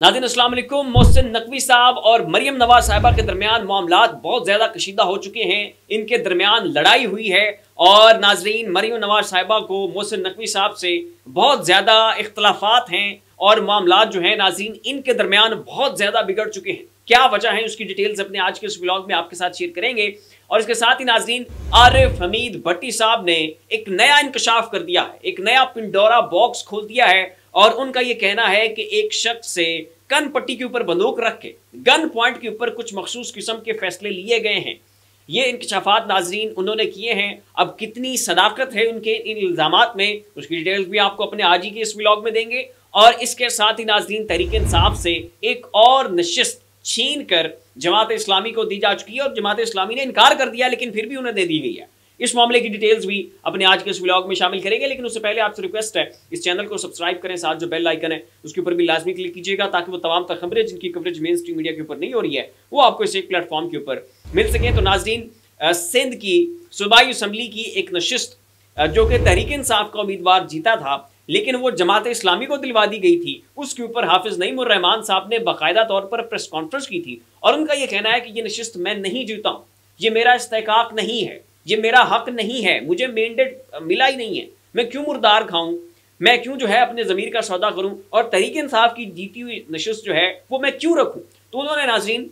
नाज़रीन अस्सलाम वालेकुम। मोहसिन नकवी साहब और मरियम नवाज साहिबा के दरमियान मामलात बहुत ज़्यादा कशीदा हो चुके हैं। इनके दरमियान लड़ाई हुई है और नाज़रीन मरियम नवाज साहिबा को मोहसिन नकवी साहब से बहुत ज़्यादा इख्तलाफात हैं और मामलात जो हैं नाज़रीन इनके दरमियान बहुत ज़्यादा बिगड़ चुके हैं। क्या वजह है उसकी डिटेल्स अपने आज के इस व्लॉग में आपके साथ शेयर करेंगे। और इसके साथ ही नाज़रीन आरिफ हमीद भट्टी साहब ने एक नया इंकशाफ कर दिया है, एक नया पिंडोरा बॉक्स खोल दिया है और उनका यह कहना है कि एक शख्स से कन पट्टी के ऊपर बंदूक रख के गन पॉइंट के ऊपर कुछ मखसूस किस्म के फैसले लिए गए हैं। ये इंकशाफात नाजरीन उन्होंने किए हैं। अब कितनी सदाकत है उनके इन इल्जामात में, उसकी डिटेल्स भी आपको अपने आज ही के इस व्लॉग में देंगे। और इसके साथ ही नाजरीन तहरीक इंसाफ से एक और नशिस्त छीन कर जमात इस्लामी को दी जा चुकी है और जमात इस्लामी ने इनकार कर दिया, लेकिन फिर भी उन्हें दे दी गई है। इस मामले की डिटेल्स भी अपने आज के इस व्लॉग में शामिल करेंगे, लेकिन उससे पहले आपसे रिक्वेस्ट है इस चैनल को सब्सक्राइब करें, साथ जो बेल आइकन है उसके ऊपर भी लाजमी क्लिक कीजिएगा ताकि वो तमाम खबरें जिनकी कवरेज मेन स्ट्रीम मीडिया के ऊपर नहीं हो रही है वो आपको इस एक प्लेटफॉर्म के ऊपर मिल सके। तो नाजरीन सिंध की सूबाई असम्बली की एक नशिस्त जो कि तहरीक इंसाफ का उम्मीदवार जीता था लेकिन वो जमात इस्लामी को दिलवा दी गई थी, उसके ऊपर हाफिज नईमुर रहमान साहब ने बाकायदा तौर पर प्रेस कॉन्फ्रेंस की थी और उनका यह कहना है कि ये नशिस्त मैं नहीं जीता हूं, ये मेरा इस्तेकाक नहीं है, ये मेरा हक नहीं है, मुझे मैंडेट मिला ही नहीं है, मैं क्यों मुर्दार खाऊं, मैं क्यों जो है अपने ज़मीर का सौदा करूं और तहरीक इंसाफ की जीती हुई नशिस्त जो है वो मैं क्यों रखूं। तो उन्होंने नाजरीन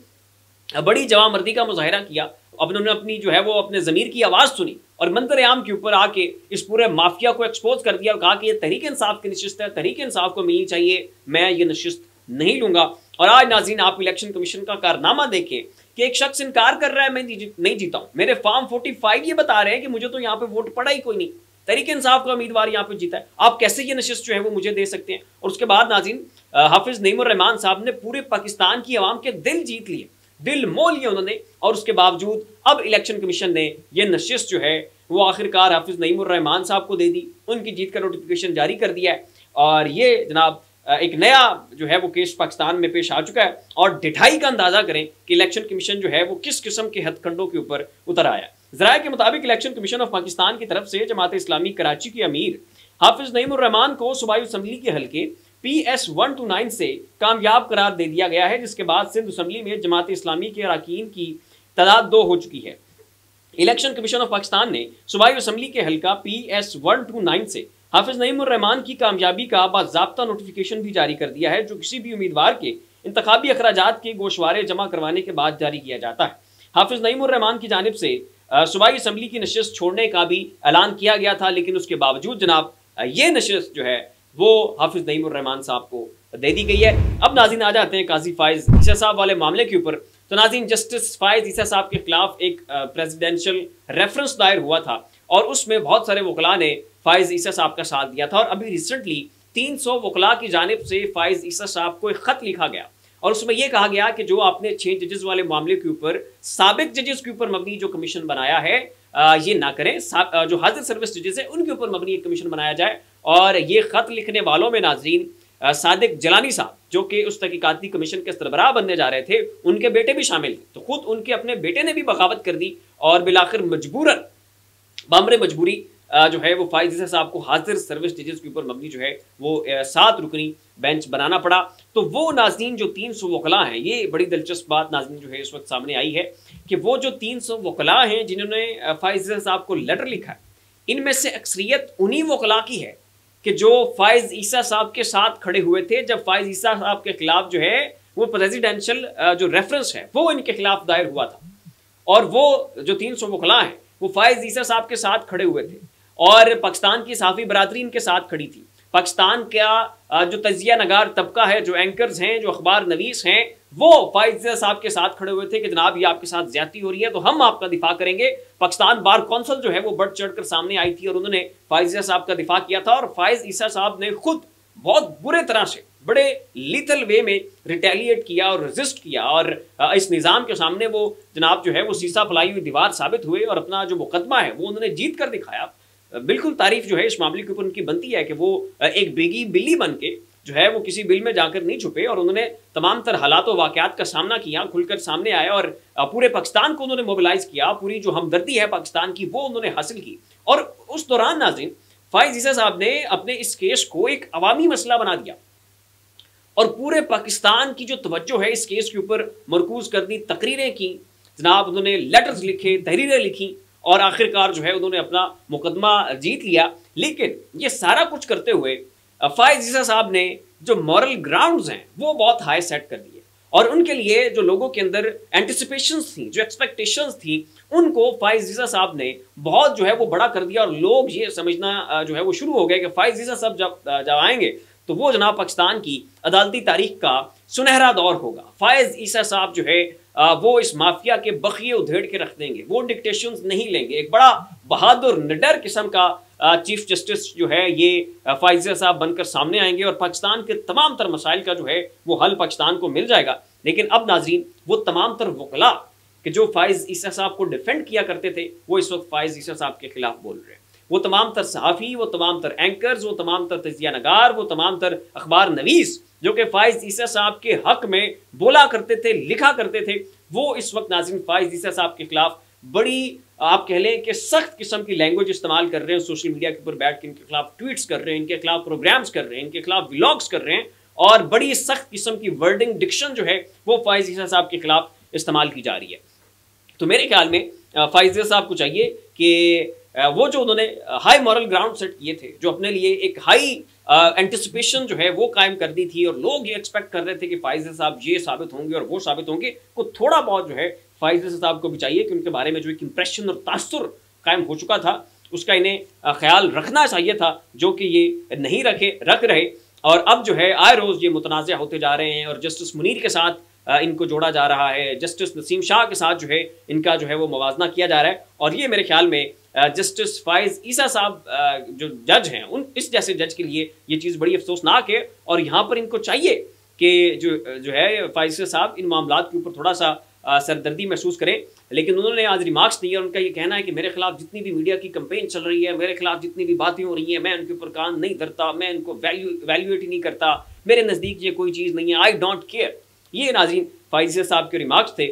बड़ी जवामर्दी का मुजाहिरा किया। अब उन्होंने अपनी जो है वो अपने ज़मीर की आवाज़ सुनी और मंजर आम के ऊपर आके इस पूरे माफिया को एक्सपोज कर दिया और कहा कि ये तहरीक इंसाफ की नशिस्त है, तहरीक इंसाफ को मिलनी चाहिए, मैं ये नशिस्त नहीं लूंगा। और आज नाज़रीन आप इलेक्शन कमीशन का कारनामा देखें कि एक शख्स इनकार कर रहा है मैं नहीं जीता हूं। मेरे फॉर्म 45 ये बता रहे हैं कि मुझे तो यहाँ पे वोट पड़ा ही कोई नहीं, तहरीक इंसाफ का उम्मीदवार यहाँ पे जीता है, आप कैसे ये नशिस्त जो है वो मुझे दे सकते हैं। और उसके बाद नाज़रीन हाफिज नईमुर रहमान साहब ने पूरे पाकिस्तान की आवाम के दिल जीत लिए, दिल मोल लिए उन्होंने। और उसके बावजूद अब इलेक्शन कमीशन ने यह नशिस्त जो है वो आखिरकार हाफिज नईमुर रहमान साहब को दे दी, उनकी जीत का नोटिफिकेशन जारी कर दिया है और ये जनाब एक नया जो है वो केस पाकिस्तान में पेश आ चुका है। और ढिठाई का अंदाजा करें कि इलेक्शन कमीशन जो है वो किस किस्म के हथकंडों के ऊपर उतर आया है। ज़राए के मुताबिक इलेक्शन कमीशन ऑफ पाकिस्तान की तरफ से जमात इस्लामी कराची के अमीर हाफिज नईमुर रहमान को सूबाई असम्बली के हल्के PS 1 to 9 से कामयाब करार दे दिया गया है, जिसके बाद सिंध असम्बली में जमात इस्लामी के अरकान की तादाद 2 हो चुकी है। इलेक्शन कमीशन ऑफ पाकिस्तान ने सूबाई असम्बली के हल्का PS 1 to 9 से हाफिज नईमुर रहमान की कामयाबी का बाज़ाब्ता नोटिफिकेशन भी जारी कर दिया है, जो किसी भी उम्मीदवार के इंतखाबी अखराजात के गोशवारे जमा करवाने के बाद जारी किया जाता है। हाफिज नईमुर रहमान की जानिब से सूबाई असम्बली की नशिस्त छोड़ने का भी ऐलान किया गया था, लेकिन उसके बावजूद जनाब ये नशिस्त जो है वो हाफिज नईमुर रहमान साहब को दे दी गई है। अब नाज़रीन आ जाते हैं काजी फाइज ईसा साहब वाले मामले के ऊपर। तो नाज़रीन जस्टिस फाइज ईसा साहब के खिलाफ एक प्रेसिडेंशियल रेफरेंस दायर हुआ था और उसमें बहुत सारे वकला ने फाइज ईसा साहब का साथ दिया था और अभी रिसेंटली 300 वकला की जानिब से फाइज ईसा साहब को एक खत लिखा गया और उसमें यह कहा गया कि जो आपने 6 जजेस वाले मामले के ऊपर साबिक जजेस के ऊपर मबनी जो कमीशन बनाया है ये ना करें, जो हाजिर सर्विस जजेस है उनके ऊपर मबनी एक कमीशन बनाया जाए। और ये खत लिखने वालों में नाजरीन सादिक जलानी साहब जो कि उस तहकीकाती कमीशन के सरबराह बनने जा रहे थे, उनके बेटे भी शामिल थे। तो खुद उनके अपने बेटे ने भी बगावत कर दी और बिलाखिर मजबूरन बामरे मजबूरी जो है वो फाइज ईसा साहब को हाजिर सर्विस जजेस के ऊपर मबनी जो है वो 7 रुकनी बेंच बनाना पड़ा। तो वो नाज़रीन जो 300 वकला हैं, ये बड़ी दिलचस्प बात नाज़रीन जो है इस वक्त सामने आई है कि वो जो 300 वकला हैं जिन्होंने फाइज ईसा साहब को लेटर लिखा है, इनमें से अक्सरियत उन्हीं वकला की है कि जो फाइज ईसा साहब के साथ खड़े हुए थे जब फाइज ईसा साहब के खिलाफ जो है वो प्रेसिडेंशियल जो रेफरेंस है वो इनके खिलाफ दायर हुआ था। और वो जो 300 वकला हैं वो फाइज ईसा साहब के साथ खड़े हुए थे और पाकिस्तान की सहाफ़ी बरादरी इनके साथ खड़ी थी। पाकिस्तान का जो तजिया नगार तबका है, जो एंकर्स हैं, जो अखबार नवीस हैं, वो फाइज ईसा साहब के साथ खड़े हुए थे कि जनाब ये आपके साथ ज्यादती हो रही है तो हम आपका दिफा करेंगे। पाकिस्तान बार कौंसिल जो है वो बढ़ चढ़ कर सामने आई थी और उन्होंने फाइज ईसा साहब का दिफा किया था और फाइज ईसा साहब ने खुद बहुत बुरे तरह से बड़े लीथल वे में रिटेलिएट किया और रेजिस्ट किया और इस निज़ाम के सामने वो जनाब जो है वो सीसा फैलाई हुई दीवार साबित हुए और अपना जो मुकदमा है वो उन्होंने जीत कर दिखाया। बिल्कुल तारीफ जो है इस मामले के ऊपर उनकी बनती है कि वो एक बेगी बिल्ली बन के जो है वो किसी बिल में जाकर नहीं छुपे और उन्होंने तमाम तर हालात और वाक़यात का सामना किया, खुलकर सामने आया और पूरे पाकिस्तान को उन्होंने मोबिलाइज किया, पूरी जो हमदर्दी है पाकिस्तान की वो उन्होंने हासिल की। और उस दौरान नाज़रीन फाइज ईसा साहब ने अपने इस केस को एक अवामी मसला बना दिया और पूरे पाकिस्तान की जो तवज्जो है इस केस के ऊपर मरकूज कर दी, तकरीरें की जनाब, उन्होंने लेटर्स लिखे, तहरीरें लिखी और आखिरकार जो है उन्होंने अपना मुकदमा जीत लिया। लेकिन ये सारा कुछ करते हुए फायज ईसा साहब ने जो मॉरल ग्राउंड्स हैं वो बहुत हाई सेट कर दिए और उनके लिए जो लोगों के अंदर एंटिसिपेशंस थी, जो एक्सपेक्टेशंस थी, उनको फायज ईसा साहब ने बहुत जो है वो बड़ा कर दिया और लोग ये समझना जो है वो शुरू हो गए कि फायज ईसा साहब जब आएंगे तो वो जनाब पाकिस्तान की अदालती तारीख का सुनहरा दौर होगा। फायज ईसा साहब जो है वो इस माफिया के बखिए उधेड़ के रख देंगे, वो डिक्टेशंस नहीं लेंगे। एक बड़ा बहादुर निडर किस्म का चीफ जस्टिस जो है ये फायज ईसा साहब बनकर सामने आएंगे और पाकिस्तान के तमाम तर मसाइल का जो है वो हल पाकिस्तान को मिल जाएगा। लेकिन अब नाजरीन वो तमाम तर वकला कि जो फायज ईसा साहब को डिफेंड किया करते थे वो इस वक्त फायज ईसा साहब के खिलाफ बोल रहे हैं। वो तमाम तर सहाफ़ी, वो तमाम तर एंकर्स, वो तमाम तर तजिया नगार, वो तमाम तर अखबार नवीस जो कि फायज ईसा साहब के हक में बोला करते थे, लिखा करते थे, वो इस वक्त नाज़रीन फायज ईसा साहब के खिलाफ बड़ी आप कह लें कि सख्त किस्म की लैंग्वेज इस्तेमाल कर रहे हैं। सोशल मीडिया के ऊपर बैठ के इनके खिलाफ ट्वीट्स कर रहे हैं, इनके खिलाफ प्रोग्राम्स कर रहे हैं, इनके खिलाफ व्लॉग्स कर रहे हैं और बड़ी सख्त किस्म की वर्डिंग डिक्शन जो है वो फायज ईसा साहब के खिलाफ इस्तेमाल की जा रही है। तो मेरे ख्याल में फायज ईसा साहब को चाहिए कि वो जो उन्होंने हाई मॉरल ग्राउंड सेट किए थे, जो अपने लिए एक हाई एंटिसिपेशन जो है वो कायम कर दी थी और लोग ये एक्सपेक्ट कर रहे थे कि फायज साहब ये साबित होंगे और वो साबित होंगे, को थोड़ा बहुत जो है फायज साहब को भी चाहिए कि उनके बारे में जो एक इंप्रेशन और तासुर कायम हो चुका था उसका इन्हें ख्याल रखना चाहिए था, जो कि ये नहीं रख रहे। और अब जो है आए रोज़ ये मुतनाज़ होते जा रहे हैं और जस्टिस मुनीर के साथ इनको जोड़ा जा रहा है, जस्टिस नसीम शाह के साथ जो है इनका जो है वो मुवाजना किया जा रहा है। और ये मेरे ख्याल में जस्टिस फायज ईसा साहब जो जज हैं उन इस जैसे जज के लिए ये चीज़ बड़ी अफसोसनाक है और यहाँ पर इनको चाहिए कि जो है फायज ईसा साहब इन मामलात के ऊपर थोड़ा सा सरदर्दी महसूस करें। लेकिन उन्होंने आज रिमार्क्स दिए और उनका ये कहना है कि मेरे खिलाफ जितनी भी मीडिया की कंपेन चल रही है, मेरे खिलाफ जितनी भी बातें हो रही हैं, मैं उनके ऊपर कान नहीं धरता, मैं इनको वैल्यूएट ही नहीं करता, मेरे नज़दीक ये कोई चीज़ नहीं है, आई डोंट केयर। ये नाज़रीन फायज ईसा साहब के रिमार्क्स थे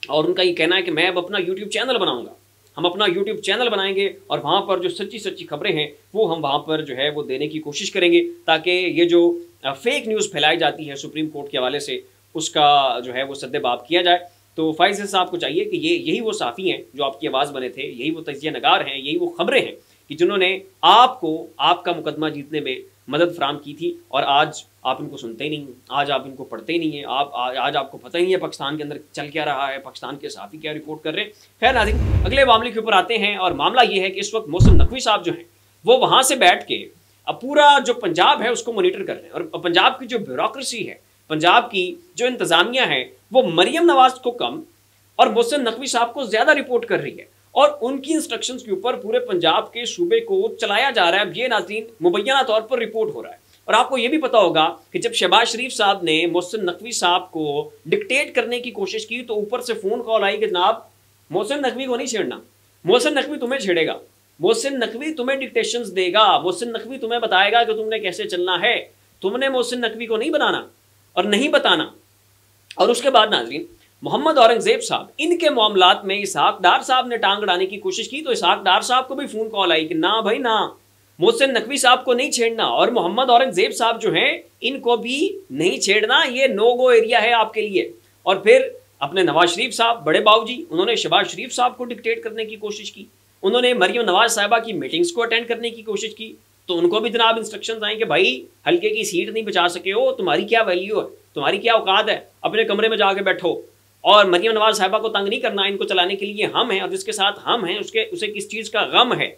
और उनका ये कहना है कि मैं अब अपना यूट्यूब चैनल बनाऊंगा, हम अपना यूट्यूब चैनल बनाएंगे और वहाँ पर जो सच्ची खबरें हैं वो हम वहाँ पर जो है वो देने की कोशिश करेंगे ताकि ये जो फेक न्यूज़ फैलाई जाती है सुप्रीम कोर्ट के हवाले से उसका जो है वो सद्देबाब किया जाए। तो फायज ईसा साहब को चाहिए कि यही वो साफ़ी हैं जो आपकी आवाज़ बने थे, यही वो तजिया नगार हैं, यही वो खबरें हैं कि जिन्होंने आपको आपका मुकदमा जीतने में मदद फराम की थी और आज आप इनको सुनते ही नहीं, आज आप इनको पढ़ते ही नहीं है, आज आपको पता ही नहीं है पाकिस्तान के अंदर चल क्या रहा है, पाकिस्तान के सहाफ़ी क्या रिपोर्ट कर रहे हैं। खैर नाज़रीन अगले मामले के ऊपर आते हैं और मामला ये है कि इस वक्त मोहसिन नकवी साहब जो हैं वो वहाँ से बैठ के अब पूरा जो पंजाब है उसको मोनीटर कर रहे हैं और पंजाब की जो ब्यूरोक्रेसी है, पंजाब की जो इंतज़ामिया है वो मरियम नवाज को कम और मोहसिन नकवी साहब को ज़्यादा रिपोर्ट कर रही है और उनकी इंस्ट्रक्शंस के ऊपर पूरे पंजाब के सूबे को चलाया जा रहा है। अब ये नाज़रीन मुबैना तौर पर रिपोर्ट हो रहा है और आपको ये भी पता होगा कि जब शहबाज शरीफ साहब ने मोहसिन नकवी साहब को डिक्टेट करने की कोशिश की तो ऊपर से फ़ोन कॉल आई कि जनाब मोहसिन नकवी को नहीं छेड़ना, मोहसिन नकवी तुम्हें छेड़ेगा, मोहसिन नकवी तुम्हें डिक्टेशंस देगा, मोहसिन नकवी तुम्हें बताएगा कि तुमने कैसे चलना है, तुमने मोहसिन नकवी को नहीं बनाना और नहीं बताना। और उसके बाद नाज़रीन मोहम्मद औरंगजेब साहब इनके मामलात में इसहाक डार साहब ने टांग अड़ाने की कोशिश की तो इसहाक डार साहब को भी फ़ोन कॉल आई कि ना भाई ना, मोहसिन नकवी साहब को नहीं छेड़ना और मोहम्मद औरंगजेब साहब जो हैं इनको भी नहीं छेड़ना, ये नो गो एरिया है आपके लिए। और फिर अपने नवाज शरीफ साहब बड़े बाबूजी उन्होंने शहबाज शरीफ साहब को डिक्टेट करने की कोशिश की, उन्होंने मरियम नवाज साहिबा की मीटिंग्स को अटेंड करने की कोशिश की तो उनको भी जनाब इंस्ट्रक्शंस आए कि भाई हल्के की सीट नहीं बचा सके हो, तुम्हारी क्या वैल्यू है, तुम्हारी क्या औकात है, अपने कमरे में जाके बैठो और मरियम नवाज साहिबा को तंग नहीं करना, इनको चलाने के लिए हम हैं और जिसके साथ हम हैं उसे किस चीज़ का गम है।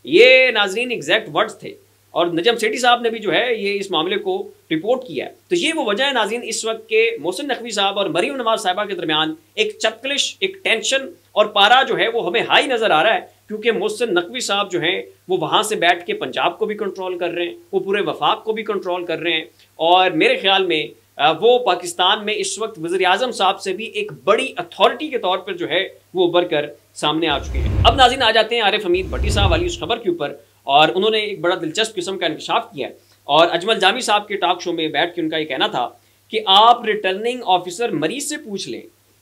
ये नाजरीन एग्जैक्ट वर्ड्स थे और नजम सेठी साहब ने भी जो है ये इस मामले को रिपोर्ट किया है। तो ये वो वजह है नाजरीन इस वक्त के मोहसिन नकवी साहब और मरियम नवाज साहिबा के दरमियान एक चपकलिश, एक टेंशन और पारा जो है वो हमें हाई नज़र आ रहा है क्योंकि मोहसिन नकवी साहब जो हैं वो वहाँ से बैठ के पंजाब को भी कंट्रोल कर रहे हैं, वो पूरे वफाक को भी कंट्रोल कर रहे हैं और मेरे ख्याल में वो पाकिस्तान में इस वक्त वज़ीर आज़म साहब से भी एक बड़ी अथॉरिटी के तौर पर जो है वो उभर कर सामने आ चुके हैं। अब नाज़रीन आ जाते हैं आरिफ हमीद भट्टी साहब वाली उस खबर के ऊपर और उन्होंने एक बड़ा दिलचस्प किस्म का इंकशाफ किया है और अजमल जामी साहब के टॉक शो में बैठ के उनका ये कहना था कि आप रिटर्निंग ऑफिसर मरीज से पूछ लें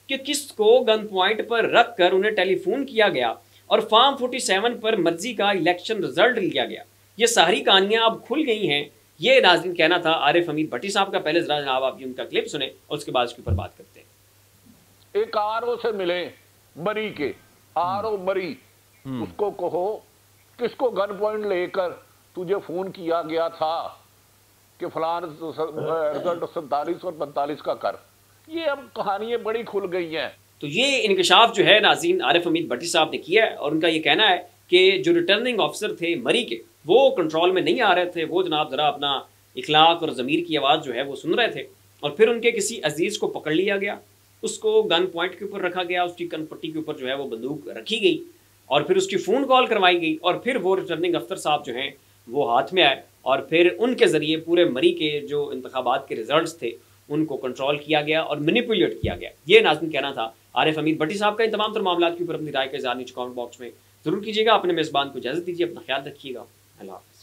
कि किसको गन पॉइंट पर रख कर उन्हें टेलीफोन किया गया और फॉर्म 47 पर मर्जी का इलेक्शन रिजल्ट लिया गया। ये सारी कहानियाँ अब खुल गई हैं ये नाज़रीन कहना था आरिफ हमीद भट्टी साहब का। पहले जरा जनाब आप ये उनका क्लिप सुने और उसके बाद इसके ऊपर बात करते हैं। एक आरओ से मिले मरी के, आरओ मरी, उसको कहो किसको गन पॉइंट लेकर तुझे फोन किया गया था कि फलान रिजल्ट 47 और 45 का कर। ये अब कहानियां बड़ी खुल गई हैं। तो ये इंकशाफ जो है नाज़रीन आरिफ हमीद भट्टी साहब ने किया है और उनका ये कहना है कि जो रिटर्निंग ऑफिसर थे मरी के वो कंट्रोल में नहीं आ रहे थे। वो जनाब ज़रा अपना इखलाक और ज़मीर की आवाज़ जो है वो सुन रहे थे और फिर उनके किसी अजीज़ को पकड़ लिया गया, उसको गन पॉइंट के ऊपर रखा गया, उसकी कनपट्टी के ऊपर जो है वो बंदूक रखी गई और फिर उसकी फ़ोन कॉल करवाई गई और फिर वो रिटर्निंग अफसर साहब जो हैं वो हाथ में आए और फिर उनके ज़रिए पूरे मरी के जो इंतखाबात के रिजल्ट्स थे उनको कंट्रोल किया गया और मैनिपुलेट किया गया। ये नाज़रीन कहना था आरिफ हमीद भट्टी साहब का। इन तमाम तर मामलों के ऊपर अपनी राय का इज़हार नीचे कमेंट बॉक्स में ज़रूर कीजिएगा। अपने मेज़बान को इजाज़त दीजिए, अपना ख्याल रखिएगा। अल्लाह हाफ़िज़।